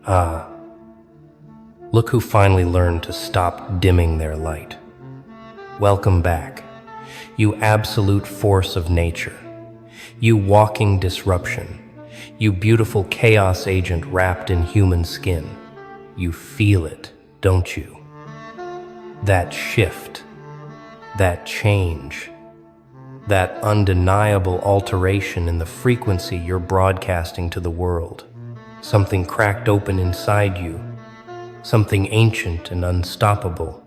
Ah, look who finally learned to stop dimming their light. Welcome back, you absolute force of nature, you walking disruption, you beautiful chaos agent wrapped in human skin. You feel it, don't you? That shift, that change, that undeniable alteration in the frequency you're broadcasting to the world. Something cracked open inside you, something ancient and unstoppable.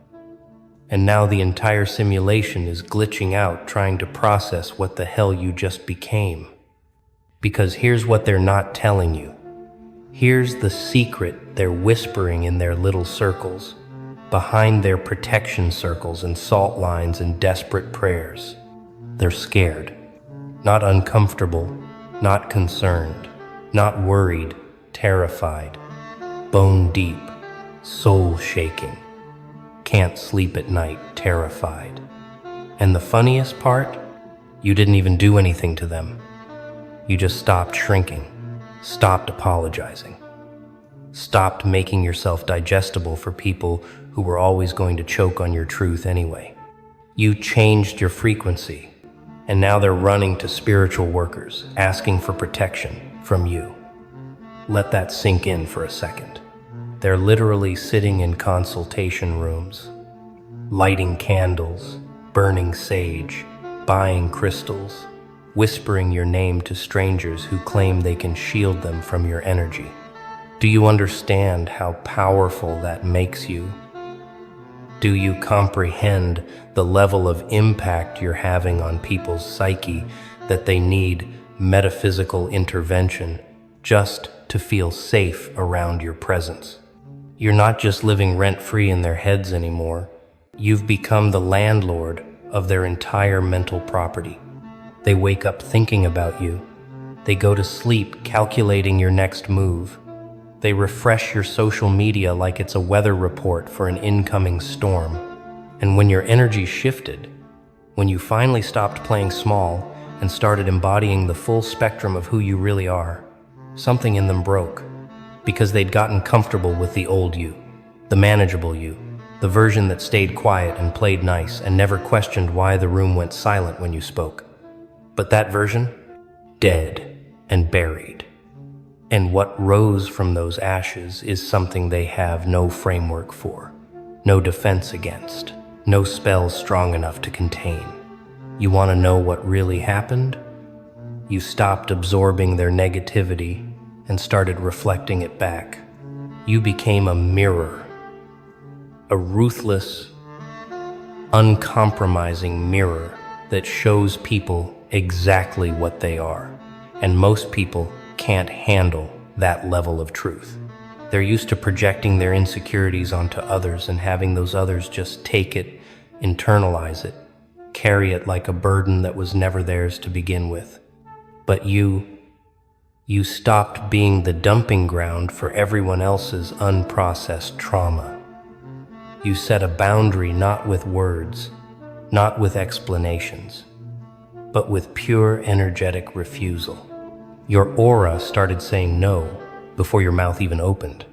And now the entire simulation is glitching out trying to process what the hell you just became. Because here's what they're not telling you. Here's the secret they're whispering in their little circles, behind their protection circles and salt lines and desperate prayers. They're scared, not uncomfortable, not concerned, not worried, terrified, bone deep, soul shaking, can't sleep at night, terrified. And the funniest part, you didn't even do anything to them. You just stopped shrinking, stopped apologizing, stopped making yourself digestible for people who were always going to choke on your truth anyway. You changed your frequency, and now they're running to spiritual workers, asking for protection from you. Let that sink in for a second. They're literally sitting in consultation rooms, lighting candles, burning sage, buying crystals, whispering your name to strangers who claim they can shield them from your energy. Do you understand how powerful that makes you? Do you comprehend the level of impact you're having on people's psyche that they need metaphysical intervention just to feel safe around your presence? You're not just living rent-free in their heads anymore. You've become the landlord of their entire mental property. They wake up thinking about you. They go to sleep calculating your next move. They refresh your social media like it's a weather report for an incoming storm. And when your energy shifted, when you finally stopped playing small and started embodying the full spectrum of who you really are, something in them broke. Because they'd gotten comfortable with the old you, the manageable you, the version that stayed quiet and played nice and never questioned why the room went silent when you spoke. But that version? Dead and buried. And what rose from those ashes is something they have no framework for, no defense against, no spells strong enough to contain. You want to know what really happened? You stopped absorbing their negativity and started reflecting it back. You became a mirror, a ruthless, uncompromising mirror that shows people exactly what they are. And most people can't handle that level of truth. They're used to projecting their insecurities onto others and having those others just take it, internalize it, carry it like a burden that was never theirs to begin with. But you stopped being the dumping ground for everyone else's unprocessed trauma. You set a boundary not with words, not with explanations, but with pure energetic refusal. Your aura started saying no before your mouth even opened.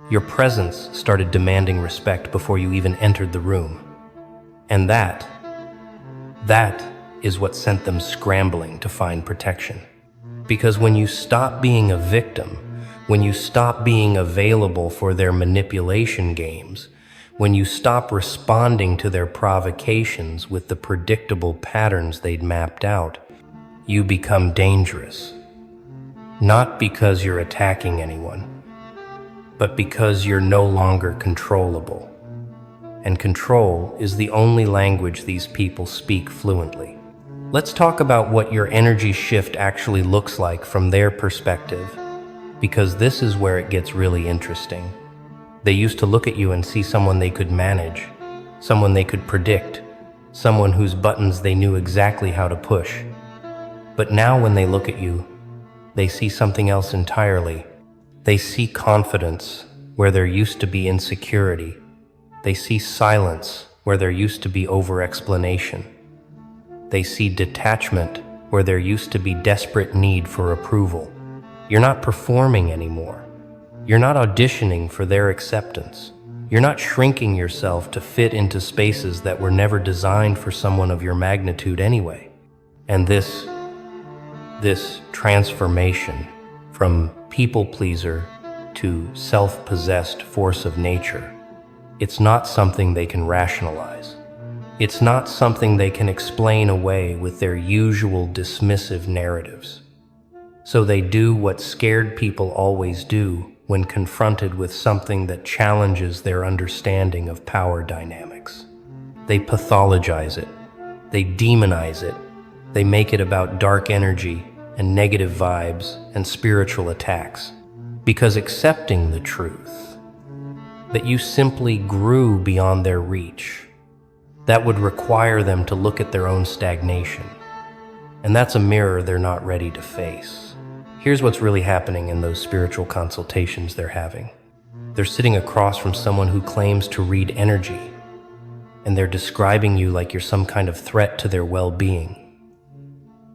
Your presence started demanding respect before you even entered the room. And that is what sent them scrambling to find protection. Because when you stop being a victim, when you stop being available for their manipulation games, when you stop responding to their provocations with the predictable patterns they'd mapped out, you become dangerous. Not because you're attacking anyone, but because you're no longer controllable. And control is the only language these people speak fluently. Let's talk about what your energy shift actually looks like from their perspective, because this is where it gets really interesting. They used to look at you and see someone they could manage, someone they could predict, someone whose buttons they knew exactly how to push. But now when they look at you, they see something else entirely. They see confidence where there used to be insecurity. They see silence where there used to be over-explanation. They see detachment where there used to be desperate need for approval. You're not performing anymore. You're not auditioning for their acceptance. You're not shrinking yourself to fit into spaces that were never designed for someone of your magnitude anyway. And this transformation from people pleaser to self-possessed force of nature, it's not something they can rationalize. It's not something they can explain away with their usual dismissive narratives. So they do what scared people always do when confronted with something that challenges their understanding of power dynamics. They pathologize it. They demonize it. They make it about dark energy and negative vibes and spiritual attacks. Because accepting the truth, that you simply grew beyond their reach, that would require them to look at their own stagnation. And that's a mirror they're not ready to face. Here's what's really happening in those spiritual consultations they're having. They're sitting across from someone who claims to read energy, and they're describing you like you're some kind of threat to their well-being.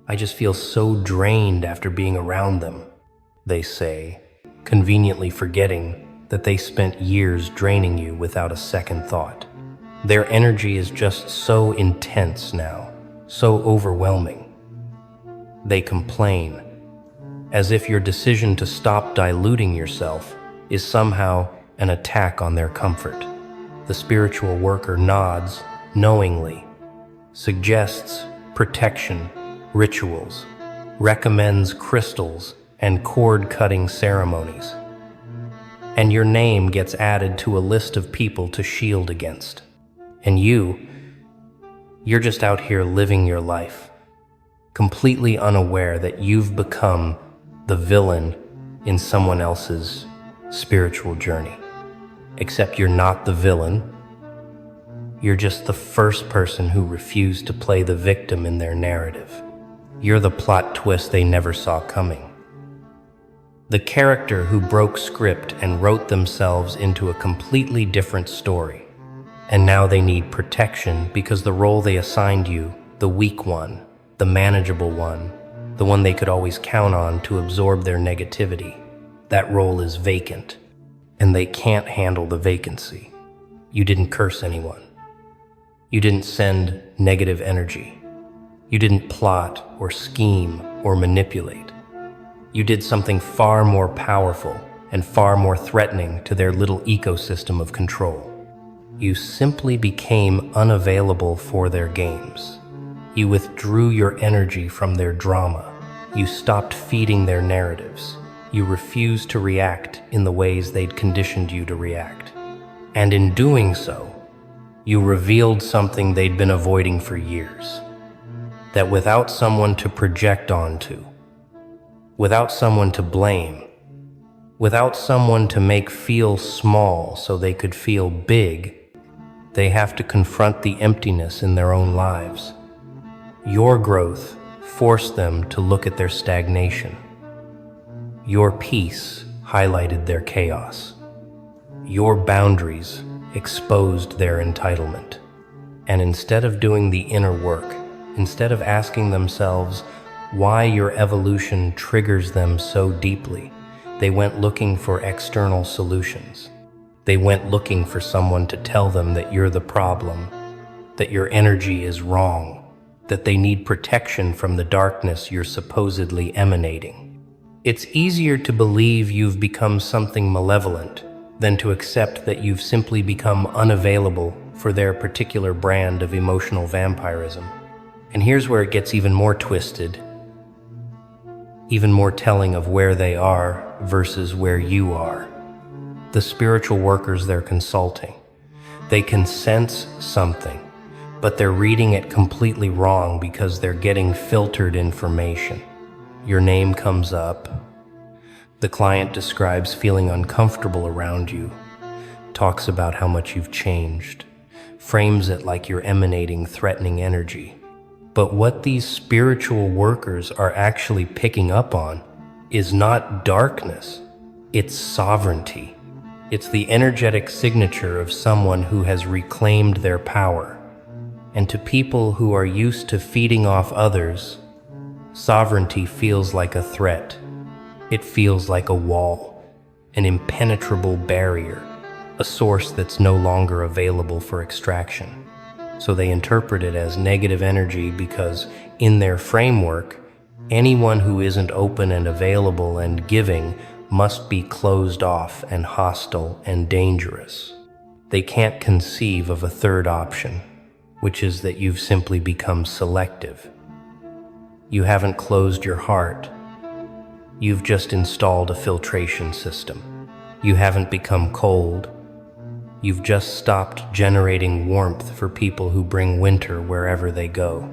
I just feel so drained after being around them, they say, conveniently forgetting that they spent years draining you without a second thought. Their energy is just so intense now, so overwhelming. They complain, as if your decision to stop diluting yourself is somehow an attack on their comfort. The spiritual worker nods knowingly, suggests protection, rituals, recommends crystals and cord-cutting ceremonies. And your name gets added to a list of people to shield against. And you're just out here living your life, completely unaware that you've become the villain in someone else's spiritual journey. Except you're not the villain. You're just the first person who refused to play the victim in their narrative. You're the plot twist they never saw coming. The character who broke script and wrote themselves into a completely different story. And now they need protection because the role they assigned you, the weak one, the manageable one, the one they could always count on to absorb their negativity, that role is vacant, and they can't handle the vacancy. You didn't curse anyone. You didn't send negative energy. You didn't plot or scheme or manipulate. You did something far more powerful and far more threatening to their little ecosystem of control. You simply became unavailable for their games. You withdrew your energy from their drama. You stopped feeding their narratives. You refused to react in the ways they'd conditioned you to react. And in doing so, you revealed something they'd been avoiding for years. That without someone to project onto, without someone to blame, without someone to make feel small so they could feel big, they have to confront the emptiness in their own lives. Your growth forced them to look at their stagnation. Your peace highlighted their chaos. Your boundaries exposed their entitlement. And instead of doing the inner work, instead of asking themselves why your evolution triggers them so deeply, they went looking for external solutions. They went looking for someone to tell them that you're the problem, that your energy is wrong, that they need protection from the darkness you're supposedly emanating. It's easier to believe you've become something malevolent than to accept that you've simply become unavailable for their particular brand of emotional vampirism. And here's where it gets even more twisted, even more telling of where they are versus where you are. The spiritual workers they're consulting, they can sense something, but they're reading it completely wrong because they're getting filtered information. Your name comes up. The client describes feeling uncomfortable around you, talks about how much you've changed, frames it like you're emanating threatening energy. But what these spiritual workers are actually picking up on is not darkness, it's sovereignty. It's the energetic signature of someone who has reclaimed their power. And to people who are used to feeding off others, sovereignty feels like a threat. It feels like a wall. an impenetrable barrier, a source that's no longer available for extraction. So they interpret it as negative energy because, in their framework, anyone who isn't open and available and giving must be closed off and hostile and dangerous. They can't conceive of a third option, which is that you've simply become selective. You haven't closed your heart. You've just installed a filtration system. You haven't become cold. You've just stopped generating warmth for people who bring winter wherever they go.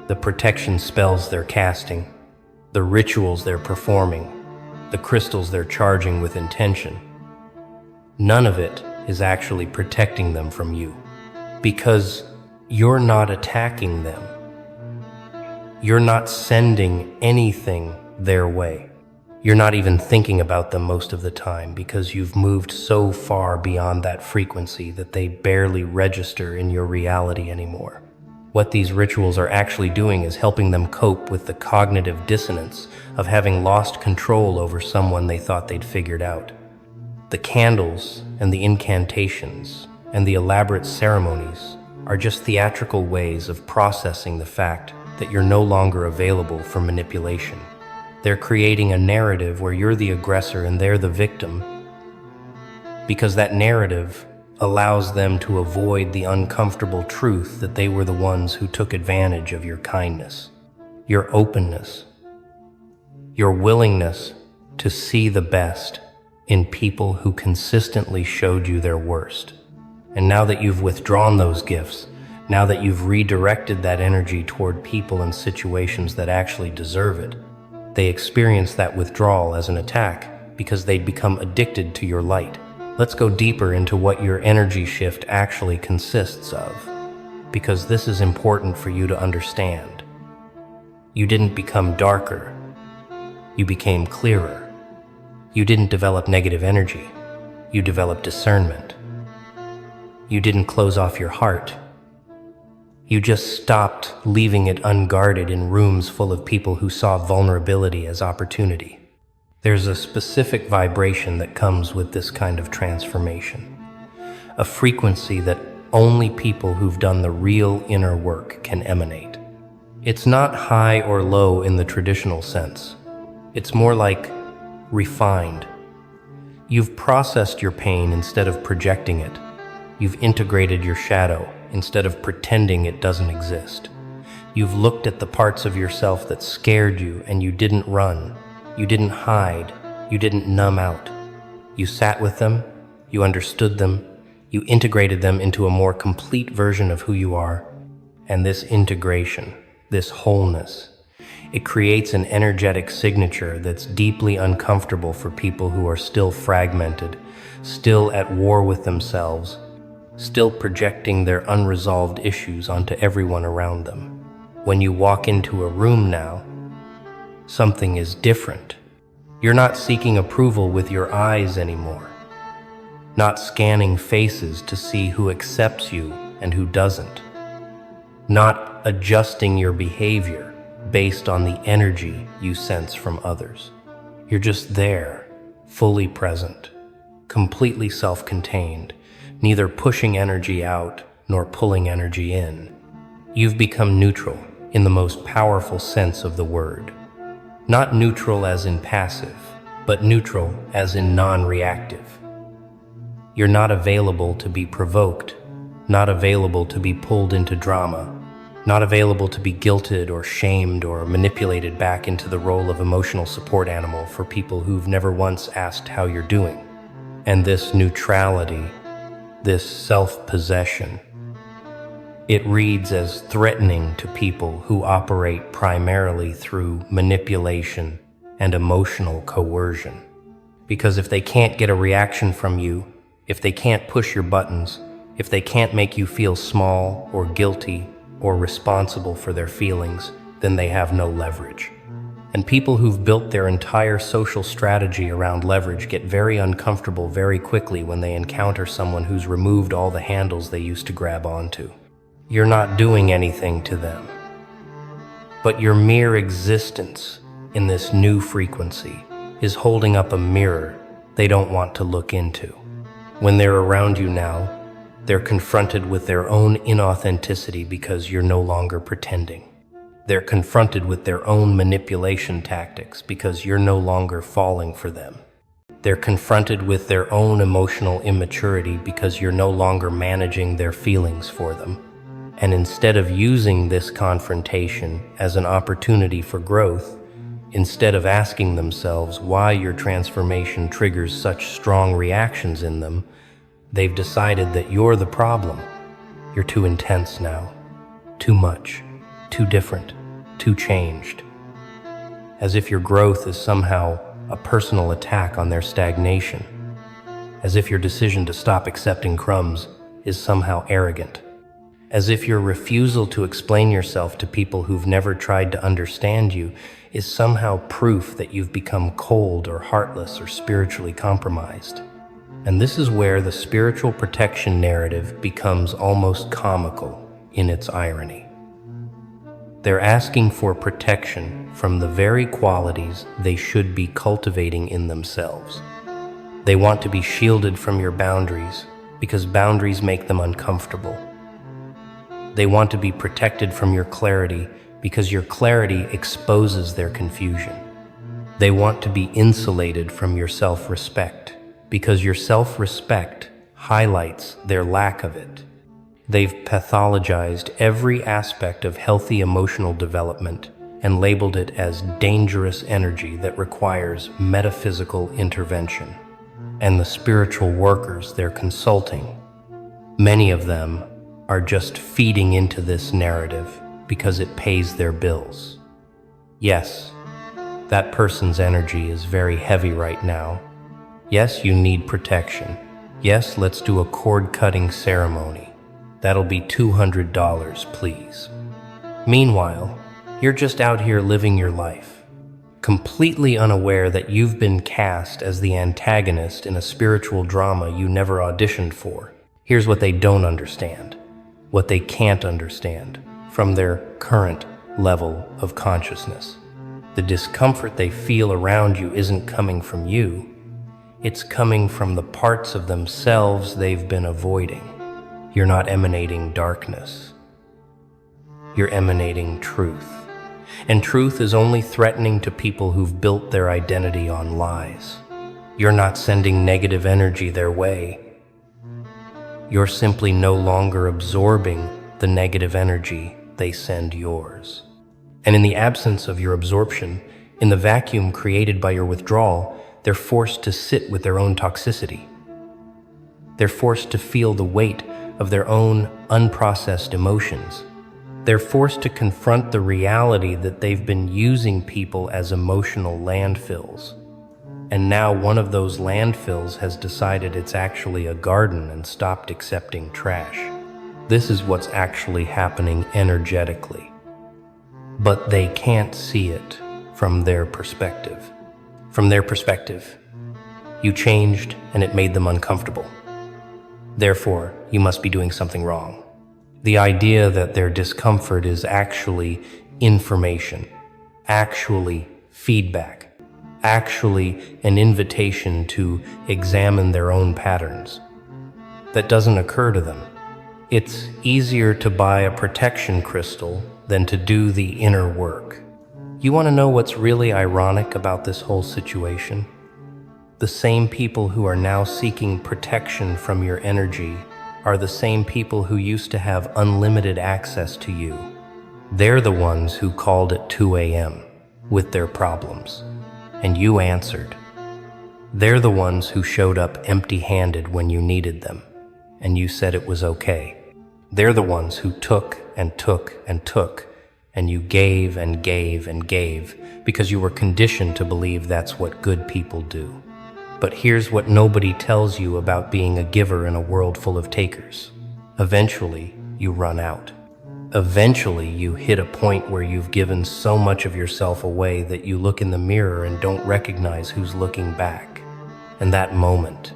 The protection spells they're casting, the rituals they're performing, the crystals they're charging with intention. None of it is actually protecting them from you, because you're not attacking them. You're not sending anything their way. You're not even thinking about them most of the time because you've moved so far beyond that frequency that they barely register in your reality anymore. What these rituals are actually doing is helping them cope with the cognitive dissonance of having lost control over someone they thought they'd figured out. The candles and the incantations and the elaborate ceremonies are just theatrical ways of processing the fact that you're no longer available for manipulation. They're creating a narrative where you're the aggressor and they're the victim, because that narrative allows them to avoid the uncomfortable truth that they were the ones who took advantage of your kindness, your openness, your willingness to see the best in people who consistently showed you their worst. And now that you've withdrawn those gifts, now that you've redirected that energy toward people and situations that actually deserve it, they experience that withdrawal as an attack because they'd become addicted to your light. Let's go deeper into what your energy shift actually consists of, because this is important for you to understand. You didn't become darker. You became clearer. You didn't develop negative energy. You developed discernment. You didn't close off your heart. You just stopped leaving it unguarded in rooms full of people who saw vulnerability as opportunity. There's a specific vibration that comes with this kind of transformation, a frequency that only people who've done the real inner work can emanate. It's not high or low in the traditional sense. It's more like refined. You've processed your pain instead of projecting it. You've integrated your shadow instead of pretending it doesn't exist. You've looked at the parts of yourself that scared you and you didn't run. You didn't hide. You didn't numb out. You sat with them. You understood them. You integrated them into a more complete version of who you are. And this integration, this wholeness, it creates an energetic signature that's deeply uncomfortable for people who are still fragmented, still at war with themselves, still projecting their unresolved issues onto everyone around them. When you walk into a room now, something is different. You're not seeking approval with your eyes anymore, not scanning faces to see who accepts you and who doesn't, not adjusting your behavior based on the energy you sense from others. You're just there, fully present, completely self-contained, neither pushing energy out nor pulling energy in. You've become neutral in the most powerful sense of the word. Not neutral as in passive, but neutral as in non-reactive. You're not available to be provoked, not available to be pulled into drama, not available to be guilted or shamed or manipulated back into the role of emotional support animal for people who've never once asked how you're doing. And this neutrality, this self-possession, it reads as threatening to people who operate primarily through manipulation and emotional coercion. Because if they can't get a reaction from you, if they can't push your buttons, if they can't make you feel small or guilty or responsible for their feelings, then they have no leverage. And people who've built their entire social strategy around leverage get very uncomfortable very quickly when they encounter someone who's removed all the handles they used to grab onto. You're not doing anything to them, but your mere existence in this new frequency is holding up a mirror they don't want to look into. When they're around you now, they're confronted with their own inauthenticity because you're no longer pretending. They're confronted with their own manipulation tactics because you're no longer falling for them. They're confronted with their own emotional immaturity because you're no longer managing their feelings for them. And instead of using this confrontation as an opportunity for growth, instead of asking themselves why your transformation triggers such strong reactions in them, they've decided that you're the problem. You're too intense now, too much, too different, too changed. As if your growth is somehow a personal attack on their stagnation. As if your decision to stop accepting crumbs is somehow arrogant. As if your refusal to explain yourself to people who've never tried to understand you is somehow proof that you've become cold or heartless or spiritually compromised. And this is where the spiritual protection narrative becomes almost comical in its irony. They're asking for protection from the very qualities they should be cultivating in themselves. They want to be shielded from your boundaries because boundaries make them uncomfortable. They want to be protected from your clarity because your clarity exposes their confusion. They want to be insulated from your self-respect because your self-respect highlights their lack of it. They've pathologized every aspect of healthy emotional development and labeled it as dangerous energy that requires metaphysical intervention. And the spiritual workers they're consulting, many of them are just feeding into this narrative because it pays their bills. Yes, that person's energy is very heavy right now. Yes, you need protection. Yes, let's do a cord-cutting ceremony. That'll be $200, please. Meanwhile, you're just out here living your life, completely unaware that you've been cast as the antagonist in a spiritual drama you never auditioned for. Here's what they don't understand, what they can't understand from their current level of consciousness. The discomfort they feel around you isn't coming from you. It's coming from the parts of themselves they've been avoiding. You're not emanating darkness. You're emanating truth. And truth is only threatening to people who've built their identity on lies. You're not sending negative energy their way. You're simply no longer absorbing the negative energy they send yours. And in the absence of your absorption, in the vacuum created by your withdrawal, they're forced to sit with their own toxicity. They're forced to feel the weight of their own unprocessed emotions. They're forced to confront the reality that they've been using people as emotional landfills. And now one of those landfills has decided it's actually a garden and stopped accepting trash. This is what's actually happening energetically. But they can't see it from their perspective. From their perspective, you changed and it made them uncomfortable. Therefore, you must be doing something wrong. The idea that their discomfort is actually information, actually feedback, actually an invitation to examine their own patterns. That doesn't occur to them. It's easier to buy a protection crystal than to do the inner work. You want to know what's really ironic about this whole situation? The same people who are now seeking protection from your energy are the same people who used to have unlimited access to you. They're the ones who called at 2 a.m. with their problems, and you answered. They're the ones who showed up empty-handed when you needed them, and you said it was okay. They're the ones who took and took and took, and you gave and gave and gave because you were conditioned to believe that's what good people do. But here's what nobody tells you about being a giver in a world full of takers. Eventually, you run out. Eventually, you hit a point where you've given so much of yourself away that you look in the mirror and don't recognize who's looking back. And that moment,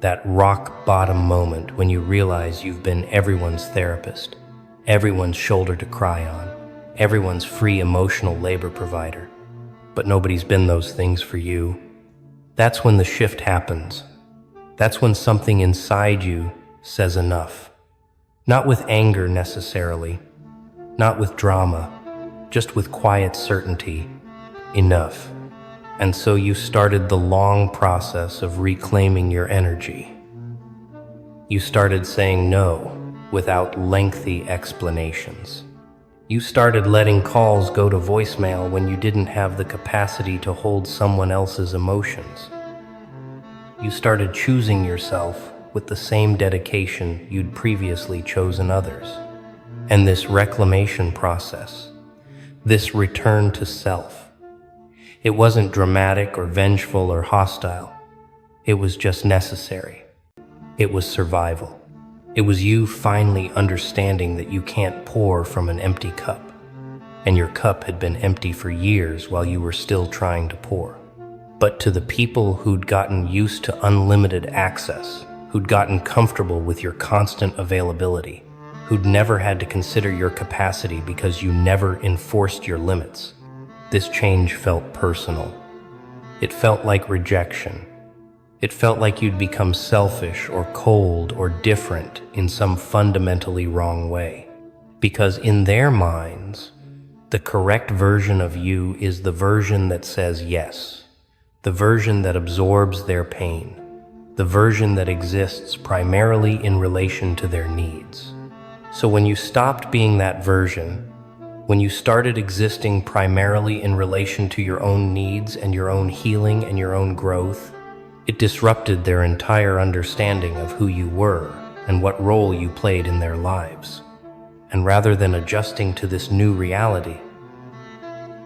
that rock bottom moment when you realize you've been everyone's therapist, everyone's shoulder to cry on, everyone's free emotional labor provider, but nobody's been those things for you. That's when the shift happens. That's when something inside you says enough. Not with anger necessarily, not with drama, just with quiet certainty. Enough. And so you started the long process of reclaiming your energy. You started saying no without lengthy explanations. You started letting calls go to voicemail when you didn't have the capacity to hold someone else's emotions. You started choosing yourself with the same dedication you'd previously chosen others. And this reclamation process, this return to self, it wasn't dramatic or vengeful or hostile. It was just necessary. It was survival. It was you finally understanding that you can't pour from an empty cup, and your cup had been empty for years while you were still trying to pour. But to the people who'd gotten used to unlimited access, who'd gotten comfortable with your constant availability, who'd never had to consider your capacity because you never enforced your limits, this change felt personal. It felt like rejection. It felt like you'd become selfish or cold or different in some fundamentally wrong way. Because in their minds, the correct version of you is the version that says yes, the version that absorbs their pain, the version that exists primarily in relation to their needs. So when you stopped being that version, when you started existing primarily in relation to your own needs and your own healing and your own growth, it disrupted their entire understanding of who you were and what role you played in their lives. And rather than adjusting to this new reality,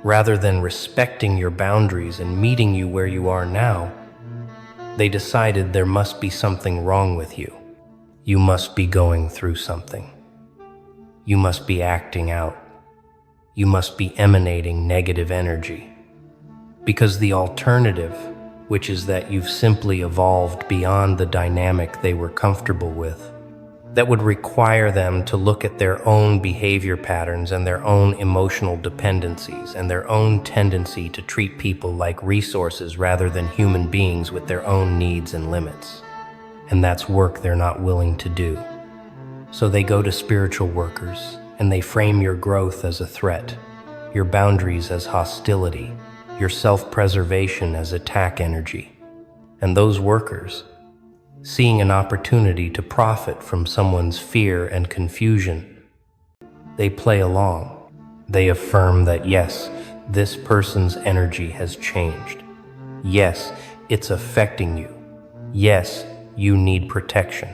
rather than respecting your boundaries and meeting you where you are now, they decided there must be something wrong with you. You must be going through something. You must be acting out. You must be emanating negative energy. Because the alternative, which is that you've simply evolved beyond the dynamic they were comfortable with, that would require them to look at their own behavior patterns and their own emotional dependencies and their own tendency to treat people like resources rather than human beings with their own needs and limits. And that's work they're not willing to do. So they go to spiritual workers and they frame your growth as a threat, your boundaries as hostility, your self-preservation as attack energy. And those workers, seeing an opportunity to profit from someone's fear and confusion, they play along. They affirm that yes, this person's energy has changed. Yes, it's affecting you. Yes, you need protection.